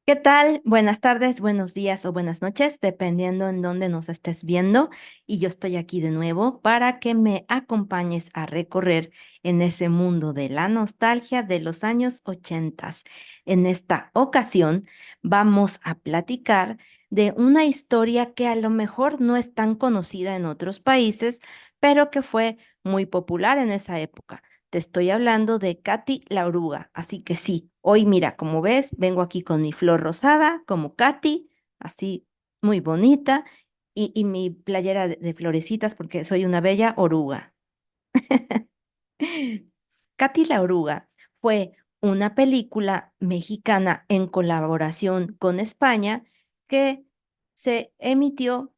¿Qué tal? Buenas tardes, buenos días o buenas noches, dependiendo en dónde nos estés viendo. Y yo estoy aquí de nuevo para que me acompañes a recorrer en ese mundo de la nostalgia de los años 80. En esta ocasión vamos a platicar de una historia que a lo mejor no es tan conocida en otros países, pero que fue muy popular en esa época. Te estoy hablando de Katy la oruga, así que sí, hoy mira, como ves, vengo aquí con mi flor rosada, como Katy, así muy bonita, y mi playera de florecitas porque soy una bella oruga. Katy la oruga fue una película mexicana en colaboración con España que se emitió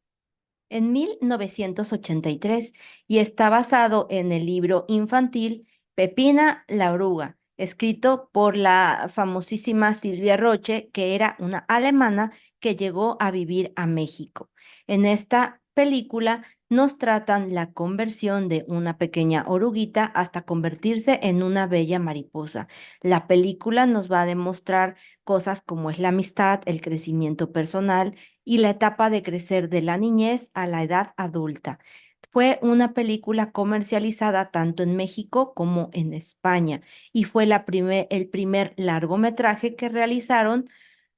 en 1983 y está basado en el libro infantil Pepina la oruga, escrito por la famosísima Silvia Roche, que era una alemana que llegó a vivir a México. En esta película nos tratan la conversión de una pequeña oruguita hasta convertirse en una bella mariposa. La película nos va a demostrar cosas como es la amistad, el crecimiento personal y la etapa de crecer de la niñez a la edad adulta. Fue una película comercializada tanto en México como en España y fue el primer largometraje que realizaron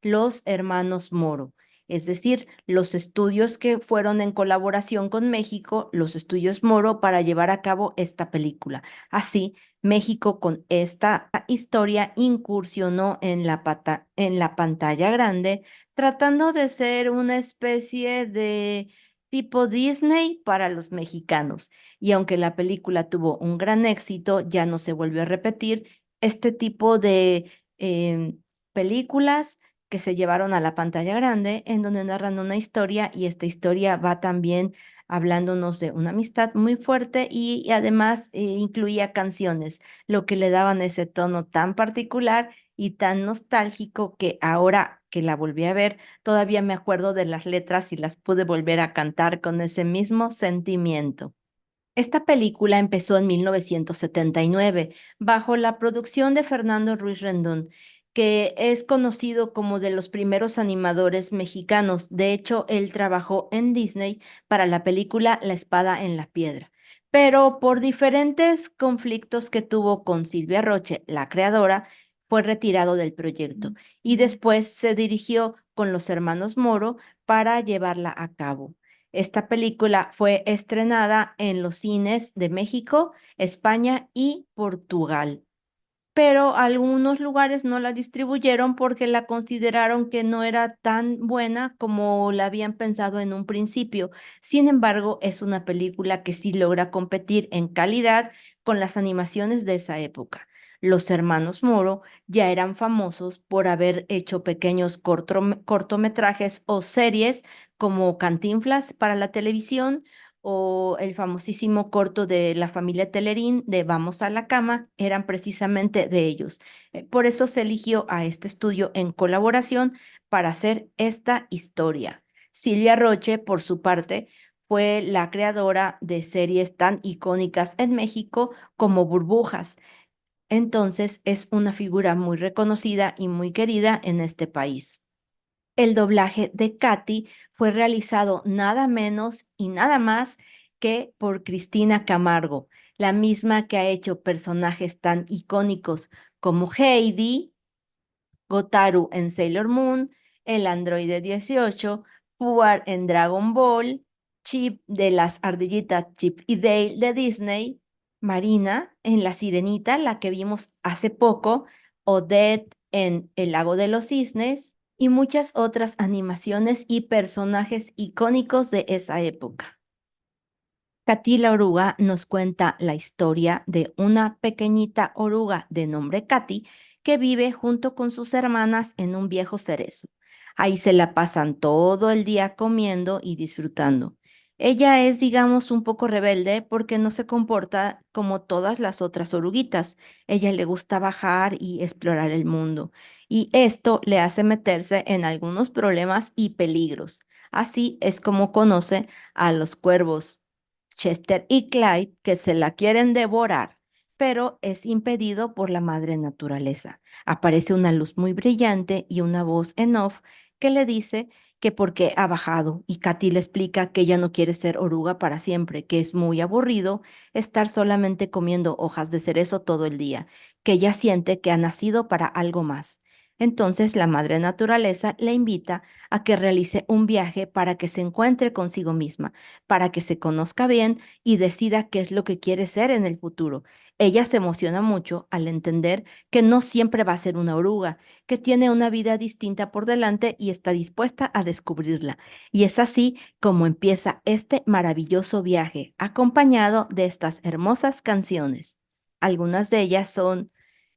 los hermanos Moro. Es decir, los estudios que fueron en colaboración con México, los estudios Moro, para llevar a cabo esta película. Así, México con esta historia incursionó en en la pantalla grande tratando de ser una especie de tipo Disney para los mexicanos. Y aunque la película tuvo un gran éxito, ya no se volvió a repetir este tipo de películas que se llevaron a la pantalla grande, en donde narran una historia y esta historia va también hablándonos de una amistad muy fuerte y además incluía canciones, lo que le daban ese tono tan particular y tan nostálgico que ahora que la volví a ver, todavía me acuerdo de las letras y las pude volver a cantar con ese mismo sentimiento. Esta película empezó en 1979 bajo la producción de Fernando Ruiz Rendón, que es conocido como de los primeros animadores mexicanos. De hecho, él trabajó en Disney para la película La espada en la piedra. Pero por diferentes conflictos que tuvo con Silvia Roche, la creadora, fue retirado del proyecto y después se dirigió con los hermanos Moro para llevarla a cabo. Esta película fue estrenada en los cines de México, España y Portugal, pero algunos lugares no la distribuyeron porque la consideraron que no era tan buena como la habían pensado en un principio. Sin embargo, es una película que sí logra competir en calidad con las animaciones de esa época. Los hermanos Moro ya eran famosos por haber hecho pequeños cortometrajes o series como Cantinflas para la televisión o el famosísimo corto de la familia Telerín de Vamos a la cama, eran precisamente de ellos. Por eso se eligió a este estudio en colaboración para hacer esta historia. Silvia Roche, por su parte, fue la creadora de series tan icónicas en México como Burbujas. Entonces es una figura muy reconocida y muy querida en este país. El doblaje de Katy fue realizado nada menos y nada más que por Cristina Camargo, la misma que ha hecho personajes tan icónicos como Heidi, Gotaru en Sailor Moon, el androide 18, Puar en Dragon Ball, Chip de las ardillitas Chip y Dale de Disney, Marina en La Sirenita, la que vimos hace poco, Odette en El Lago de los Cisnes y muchas otras animaciones y personajes icónicos de esa época. Katy la oruga nos cuenta la historia de una pequeñita oruga de nombre Katy que vive junto con sus hermanas en un viejo cerezo. Ahí se la pasan todo el día comiendo y disfrutando. Ella es, digamos, un poco rebelde porque no se comporta como todas las otras oruguitas. Ella le gusta bajar y explorar el mundo, y esto le hace meterse en algunos problemas y peligros. Así es como conoce a los cuervos Chester y Clyde, que se la quieren devorar, pero es impedido por la madre naturaleza. Aparece una luz muy brillante y una voz en off que le dice que por qué ha bajado, y Katy le explica que ella no quiere ser oruga para siempre, que es muy aburrido estar solamente comiendo hojas de cerezo todo el día, que ella siente que ha nacido para algo más. Entonces la madre naturaleza le invita a que realice un viaje para que se encuentre consigo misma, para que se conozca bien y decida qué es lo que quiere ser en el futuro. Ella se emociona mucho al entender que no siempre va a ser una oruga, que tiene una vida distinta por delante y está dispuesta a descubrirla. Y es así como empieza este maravilloso viaje, acompañado de estas hermosas canciones. Algunas de ellas son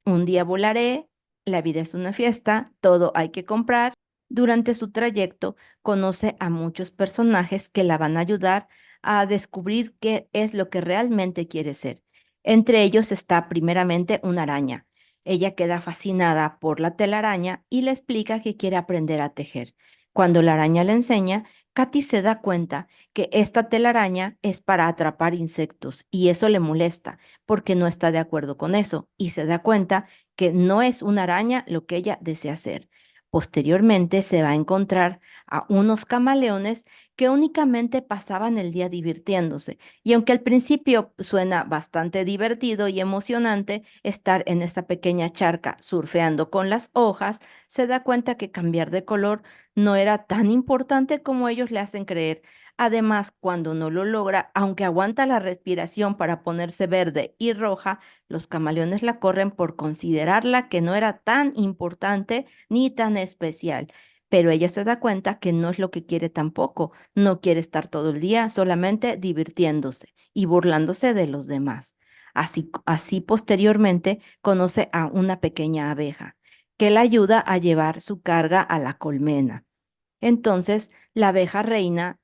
Un día volaré, La vida es una fiesta, Todo hay que comprar. Durante su trayecto conoce a muchos personajes que la van a ayudar a descubrir qué es lo que realmente quiere ser. Entre ellos está primeramente una araña. Ella queda fascinada por la telaraña y le explica que quiere aprender a tejer. Cuando la araña le enseña, Katy se da cuenta que esta telaraña es para atrapar insectos y eso le molesta porque no está de acuerdo con eso y se da cuenta que no es una araña lo que ella desea hacer. Posteriormente se va a encontrar a unos camaleones que únicamente pasaban el día divirtiéndose. Y aunque al principio suena bastante divertido y emocionante estar en esta pequeña charca surfeando con las hojas, se da cuenta que cambiar de color no era tan importante como ellos le hacen creer. Además, cuando no lo logra, aunque aguanta la respiración para ponerse verde y roja, los camaleones la corren por considerarla que no era tan importante ni tan especial. Pero ella se da cuenta que no es lo que quiere tampoco. No quiere estar todo el día solamente divirtiéndose y burlándose de los demás. Así posteriormente conoce a una pequeña abeja que la ayuda a llevar su carga a la colmena. Entonces, la abeja reina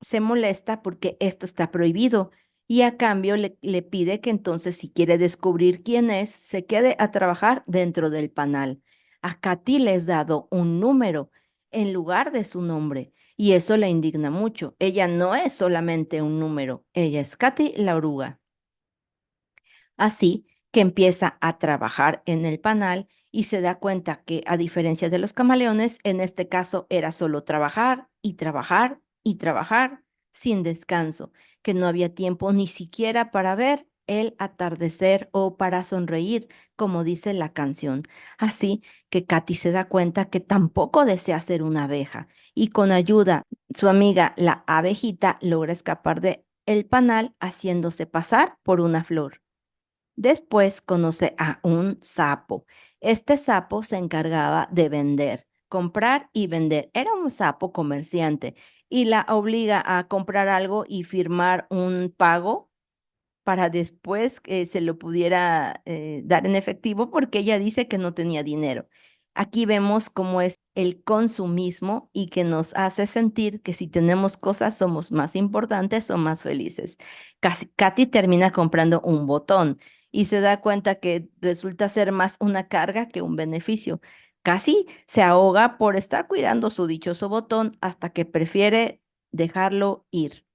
se molesta porque esto está prohibido y a cambio le pide que entonces si quiere descubrir quién es, se quede a trabajar dentro del panal. A Katy le es dado un número en lugar de su nombre y eso la indigna mucho. Ella no es solamente un número, ella es Katy la oruga. Así que empieza a trabajar en el panal y se da cuenta que, a diferencia de los camaleones, en este caso era solo trabajar y trabajar y trabajar sin descanso, que no había tiempo ni siquiera para ver el atardecer o para sonreír, como dice la canción. Así que Katy se da cuenta que tampoco desea ser una abeja y con ayuda su amiga la abejita logra escapar de el panal haciéndose pasar por una flor. Después conoce a un sapo. Este sapo se encargaba de vender, comprar y vender. Era un sapo comerciante y la obliga a comprar algo y firmar un pago para después que se lo pudiera dar en efectivo porque ella dice que no tenía dinero. Aquí vemos cómo es el consumismo y que nos hace sentir que si tenemos cosas somos más importantes o más felices. Katy termina comprando un botón y se da cuenta que resulta ser más una carga que un beneficio. Casi se ahoga por estar cuidando su dichoso botón hasta que prefiere dejarlo ir.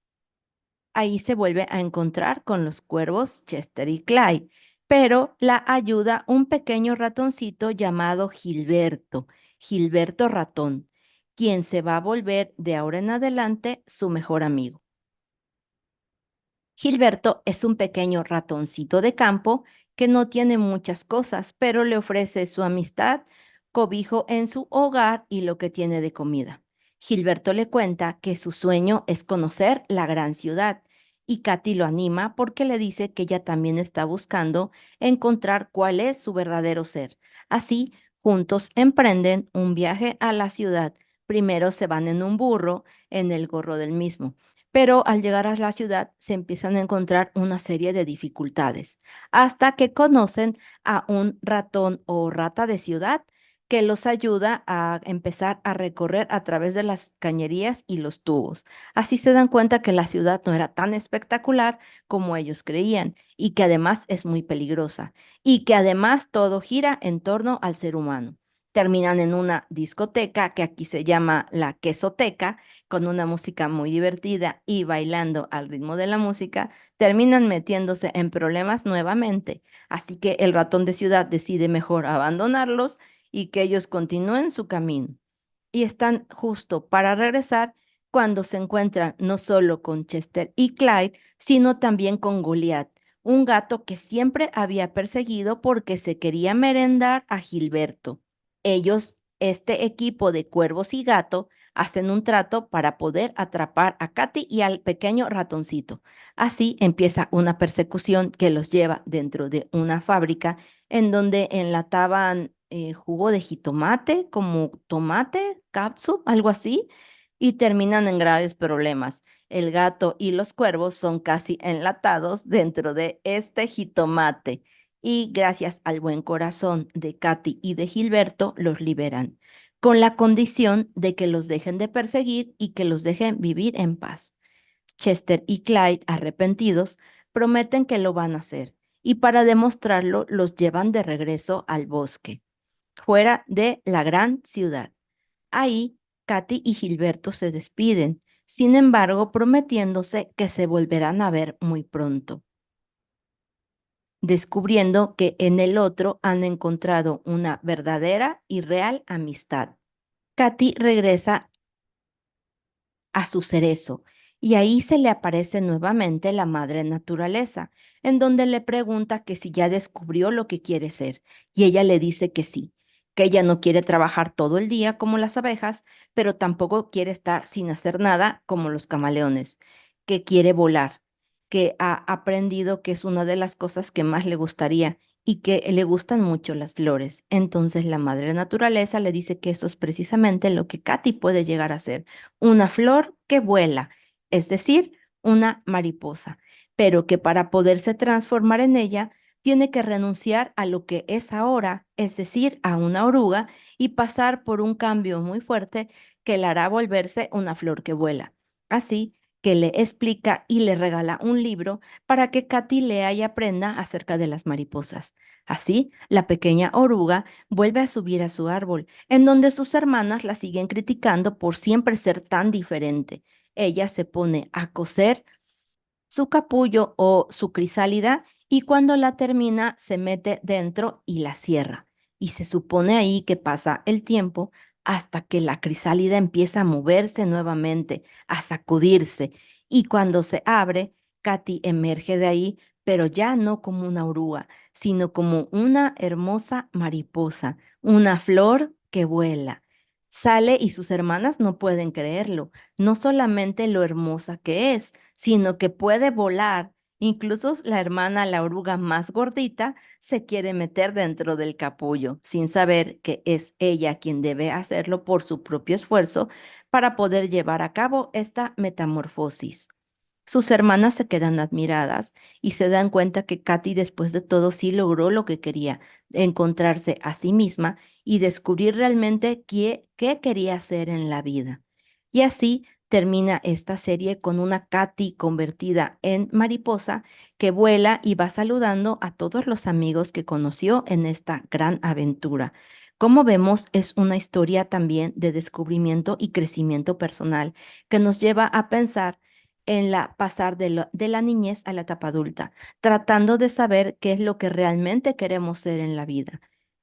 Ahí se vuelve a encontrar con los cuervos Chester y Clyde, pero la ayuda un pequeño ratoncito llamado Gilberto, Gilberto Ratón, quien se va a volver de ahora en adelante su mejor amigo. Gilberto es un pequeño ratoncito de campo que no tiene muchas cosas, pero le ofrece su amistad, cobijo en su hogar y lo que tiene de comida. Gilberto le cuenta que su sueño es conocer la gran ciudad y Katy lo anima porque le dice que ella también está buscando encontrar cuál es su verdadero ser. Así, juntos emprenden un viaje a la ciudad. Primero se van en un burro, en el gorro del mismo, pero al llegar a la ciudad se empiezan a encontrar una serie de dificultades, hasta que conocen a un ratón o rata de ciudad que los ayuda a empezar a recorrer a través de las cañerías y los tubos. Así se dan cuenta que la ciudad no era tan espectacular como ellos creían y que además es muy peligrosa y que además todo gira en torno al ser humano. terminan en una discoteca que aquí se llama la quesoteca, con una música muy divertida y bailando al ritmo de la música, terminan metiéndose en problemas nuevamente. Así que el ratón de ciudad decide mejor abandonarlos y que ellos continúen su camino. Y están justo para regresar cuando se encuentran no solo con Chester y Clyde, sino también con Goliath, un gato que siempre había perseguido porque se quería merendar a Gilberto. Ellos, este equipo de cuervos y gato, hacen un trato para poder atrapar a Katy y al pequeño ratoncito. Así empieza una persecución que los lleva dentro de una fábrica en donde enlataban jugo de jitomate, como tomate, catsup, algo así, y terminan en graves problemas. El gato y los cuervos son casi enlatados dentro de este jitomate y gracias al buen corazón de Katy y de Gilberto los liberan, con la condición de que los dejen de perseguir y que los dejen vivir en paz. Chester y Clyde, arrepentidos, prometen que lo van a hacer y para demostrarlo los llevan de regreso al bosque, fuera de la gran ciudad. Ahí, Katy y Gilberto se despiden, sin embargo, prometiéndose que se volverán a ver muy pronto, descubriendo que en el otro han encontrado una verdadera y real amistad. Katy regresa a su cerezo, y ahí se le aparece nuevamente la madre naturaleza, en donde le pregunta que si ya descubrió lo que quiere ser, y ella le dice que sí, que ella no quiere trabajar todo el día como las abejas, pero tampoco quiere estar sin hacer nada como los camaleones, que quiere volar, que ha aprendido que es una de las cosas que más le gustaría y que le gustan mucho las flores. Entonces la madre naturaleza le dice que eso es precisamente lo que Katy puede llegar a ser, una flor que vuela, es decir, una mariposa, pero que para poderse transformar en ella tiene que renunciar a lo que es ahora, es decir, a una oruga, y pasar por un cambio muy fuerte que la hará volverse una flor que vuela. Así que le explica y le regala un libro para que Katy lea y aprenda acerca de las mariposas. Así, la pequeña oruga vuelve a subir a su árbol, en donde sus hermanas la siguen criticando por siempre ser tan diferente. Ella se pone a coser su capullo o su crisálida y cuando la termina se mete dentro y la cierra. Y se supone ahí que pasa el tiempo hasta que la crisálida empieza a moverse nuevamente, a sacudirse. Y cuando se abre, Katy emerge de ahí, pero ya no como una oruga, sino como una hermosa mariposa, una flor que vuela. Sale y sus hermanas no pueden creerlo, no solamente lo hermosa que es, sino que puede volar. Incluso la hermana, la oruga más gordita, se quiere meter dentro del capullo, sin saber que es ella quien debe hacerlo por su propio esfuerzo para poder llevar a cabo esta metamorfosis. Sus hermanas se quedan admiradas y se dan cuenta que Katy después de todo sí logró lo que quería, encontrarse a sí misma y descubrir realmente qué quería hacer en la vida. Y así termina esta serie con una Katy convertida en mariposa que vuela y va saludando a todos los amigos que conoció en esta gran aventura. Como vemos, es una historia también de descubrimiento y crecimiento personal que nos lleva a pensar en la pasar de la niñez a la etapa adulta, tratando de saber qué es lo que realmente queremos ser en la vida.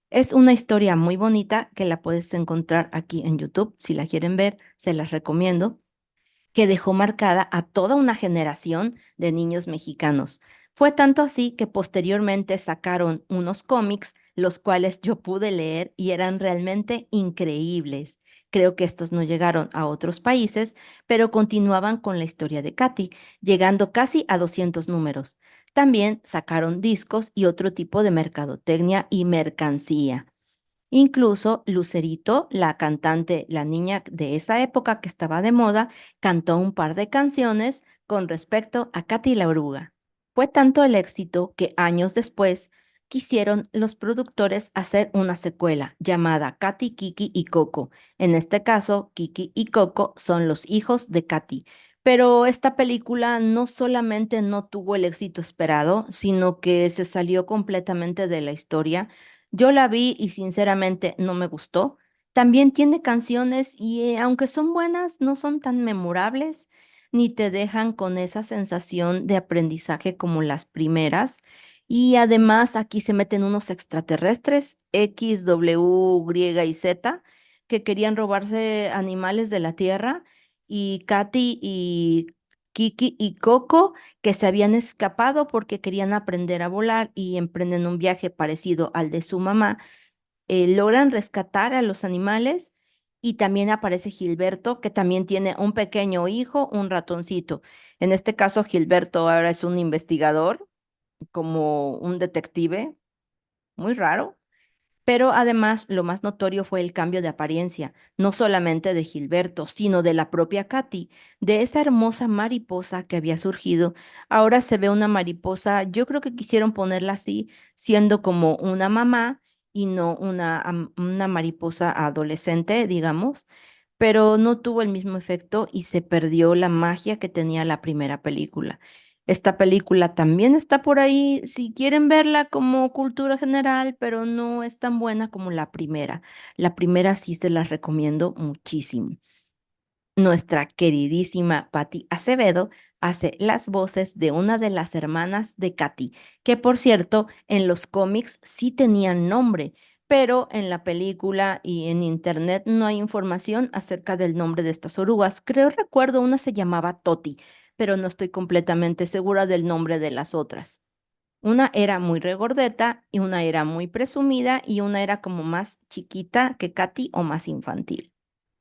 Es una historia muy bonita que la puedes encontrar aquí en YouTube. Si la quieren ver, se las recomiendo, que dejó marcada a toda una generación de niños mexicanos. Fue tanto así que posteriormente sacaron unos cómics, los cuales yo pude leer y eran realmente increíbles. Creo que estos no llegaron a otros países, pero continuaban con la historia de Katy, llegando casi a 200 números. También sacaron discos y otro tipo de mercadotecnia y mercancía. Incluso Lucerito, la cantante, la niña de esa época que estaba de moda, cantó un par de canciones con respecto a Katy la oruga. Fue tanto el éxito que años después quisieron los productores hacer una secuela llamada Katy, Kiki y Coco. En este caso, Kiki y Coco son los hijos de Katy. Pero esta película no solamente no tuvo el éxito esperado, sino que se salió completamente de la historia. Yo la vi y sinceramente no me gustó. También tiene canciones y aunque son buenas, no son tan memorables ni te dejan con esa sensación de aprendizaje como las primeras. Y además aquí se meten unos extraterrestres, X, W, Y y Z, que querían robarse animales de la Tierra y Katy y Kiki y Coco que se habían escapado porque querían aprender a volar y emprenden un viaje parecido al de su mamá, logran rescatar a los animales y también aparece Gilberto, que también tiene un pequeño hijo, un ratoncito. En este caso, Gilberto ahora es un investigador, como un detective, muy raro. Pero además, lo más notorio fue el cambio de apariencia, no solamente de Gilberto, sino de la propia Katy, de esa hermosa mariposa que había surgido. Ahora se ve una mariposa, yo creo que quisieron ponerla así, siendo como una mamá y no una mariposa adolescente, digamos, pero no tuvo el mismo efecto y se perdió la magia que tenía la primera película. Esta película también está por ahí, si quieren verla como cultura general, pero no es tan buena como la primera. La primera sí se las recomiendo muchísimo. Nuestra queridísima Patti Acevedo hace las voces de una de las hermanas de Katy, que por cierto, en los cómics sí tenían nombre, pero en la película y en internet no hay información acerca del nombre de estas orugas. Creo recuerdo una se llamaba Toti, pero no estoy completamente segura del nombre de las otras. Una era muy regordeta y una era muy presumida y una era como más chiquita que Katy o más infantil.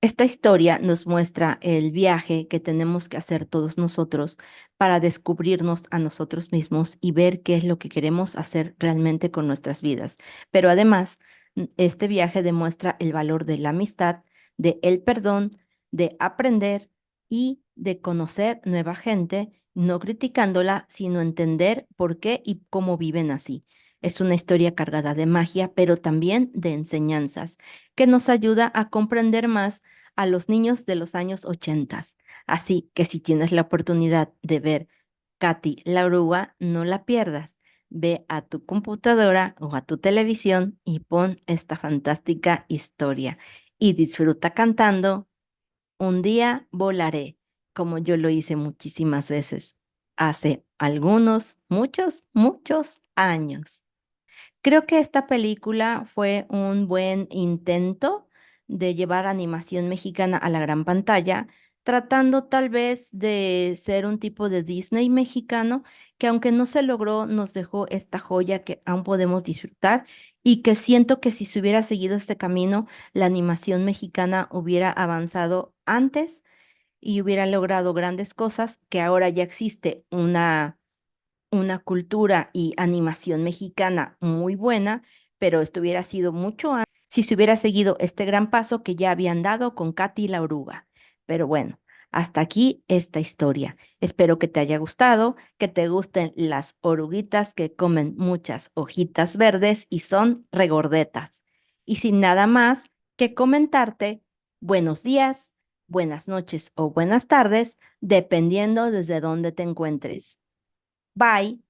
Esta historia nos muestra el viaje que tenemos que hacer todos nosotros para descubrirnos a nosotros mismos y ver qué es lo que queremos hacer realmente con nuestras vidas. Pero además, este viaje demuestra el valor de la amistad, de el perdón, de aprender y de conocer nueva gente, no criticándola, sino entender por qué y cómo viven así. Es una historia cargada de magia, pero también de enseñanzas, que nos ayuda a comprender más a los niños de los años 80. Así que si tienes la oportunidad de ver Katy la oruga, no la pierdas. Ve a tu computadora o a tu televisión y pon esta fantástica historia y disfruta cantando Un día volaré, como yo lo hice muchísimas veces hace algunos, muchos años. Creo que esta película fue un buen intento de llevar animación mexicana a la gran pantalla, tratando tal vez de ser un tipo de Disney mexicano, que aunque no se logró, nos dejó esta joya que aún podemos disfrutar y que siento que si se hubiera seguido este camino, la animación mexicana hubiera avanzado antes y hubiera logrado grandes cosas, que ahora ya existe una cultura y animación mexicana muy buena, pero esto hubiera sido mucho antes si se hubiera seguido este gran paso que ya habían dado con Katy la oruga. Pero bueno, hasta aquí esta historia. Espero que te haya gustado, que te gusten las oruguitas que comen muchas hojitas verdes y son regordetas. Y sin nada más que comentarte, buenos días, buenas noches o buenas tardes, dependiendo desde dónde te encuentres. Bye.